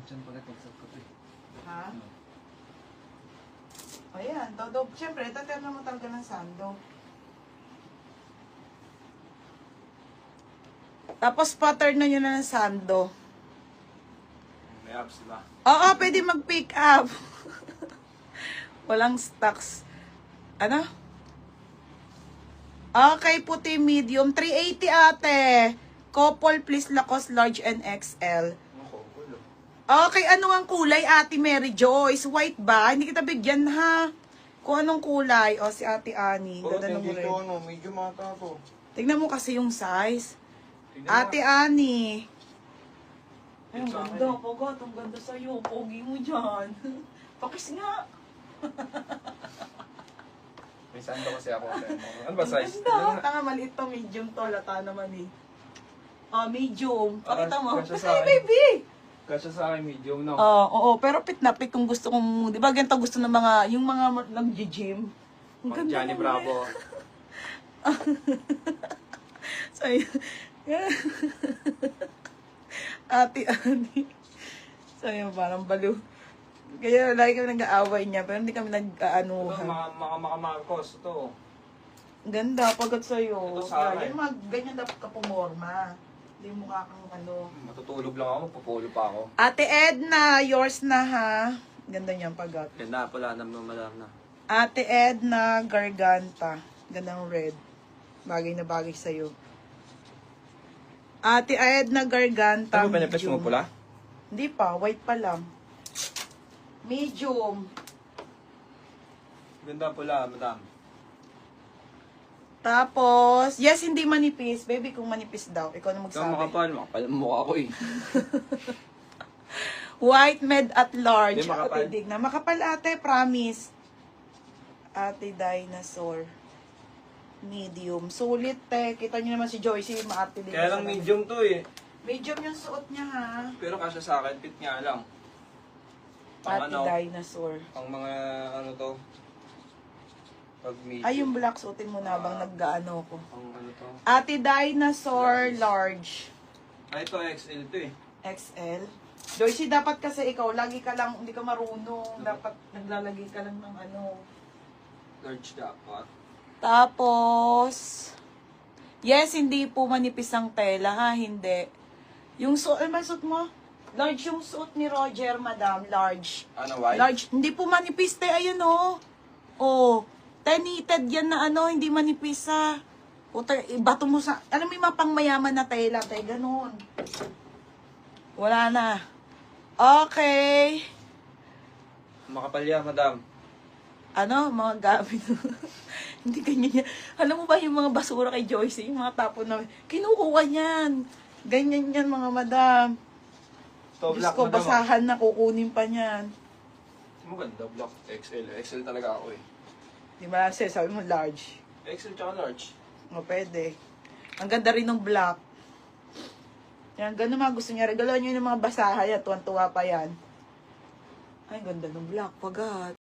Diyan pala pagsat ko to eh. Ha? Ayan, todo. Siyempre, tatanong naman talaga ng sando. Tapos, pattern na yun na ng sando. May abs, diba? Oo, pwede mag-pick up. Walang stocks. Ano? Okay, puti medium. 380 ate. Couple, please, Lacoste, large and XL. Ako, ulo. Okay, ano ang kulay, Ate Mary Joyce? White ba? Hindi kita bigyan, ha? Kung anong kulay. O, si Ate Annie. Ganda ng red. Ano, medyo mata to. Tignan mo kasi yung size. Tignan Ate Annie. Ay, ang Sa akin ganda. eh. Pagat, ang ganda sa'yo. Pogi mo dyan. Pakis nga. May sando kasi ako. Ano ba Ang size? ganda. Tanga, maliit to. Medium to. Lata naman eh. Medium. Pakita mo. Kasya sa Ay, akin. baby. Kasya sa akin, medium, no? Oo, pero pit na pit kung gusto kong, di ba ganito gusto ng mga, yung mga nag-gym. Ang Pang Johnny naman. Bravo. So, Ate Ani. So, yun, parang baliw. Kaya lagi kami nag-aaway niya, pero hindi kami Ito, nag-aanuhan. mga Marcos, ito. Ang ganda, pagod sa'yo. Ito sa akin. Yung mga ganyan dapat ka pumorma. Hindi mukha kang ano. Matutulog lang ako, papulo pa ako. Ate Edna, yours na ha. Ganda niyan pagat. Ganda, pala naman madam na. Ate Edna Garganta. Gandang red. Bagay na bagay sa'yo. Ate Edna Garganta. Ano ba pinapes mo medium. pula? Hindi pa, white pa lang. Medium. Ganda pula, madam. Tapos, yes, hindi manipis. Baby, kung manipis daw, ikaw na Ikaw magsabi. makapal ang mukha ko eh. White med at large. Hindi, makapal. Ate Digna. Makapal ate, promise. Ate Dinosaur. Medium. Sulit te. Kita niyo naman si Joyce, maarte din. Kaya lang medium to eh. Medium yung suot niya ha. Pero kasya sa akin, fit nga lang. Pang Ate ano, Dinosaur. pang mga ano to. Pag medium. Ay, yung black suotin mo na habang nag-ano ko. Pang ano to. Ate Dinosaur large. Ay, ito XL to eh. XL. Joyce, dapat kasi ikaw, lagi ka lang, hindi ka marunong. Dapat naglalagay ka lang ng ano. Large dapat. Tapos, yes, hindi po manipis ang tela ha, hindi. Yung suot, ano ba suot mo? Large yung suot ni Roger, madam, large. Ano, white? Large, hindi po manipis te, ayun oh. Oh, knitted yan na ano, hindi manipis ha. Puta, ibato mo sa, alam mo yung mga pangmayaman na tela, te, ganun. Wala na. Okay. Makapal yan, madam. Ano, mga gamit. Hindi ganyan yan. Alam mo ba yung mga basura kay Joyce, yung mga tapon na, kinukuha niyan. Ganyan yan, mga madam. Ito, Diyos black, ko, madam. basahan na, kukunin pa niyan. Maganda, black. XL. XL talaga ako eh. Di ba, Sis, sabi mo large. XL tsaka large. O, pwede. Ang ganda rin ng black. Yan, ganun mga gusto niya. Regaluhan niyo yung mga basahan yan, tuwan-tuwa pa yan. Ay, ganda ng black, pagat.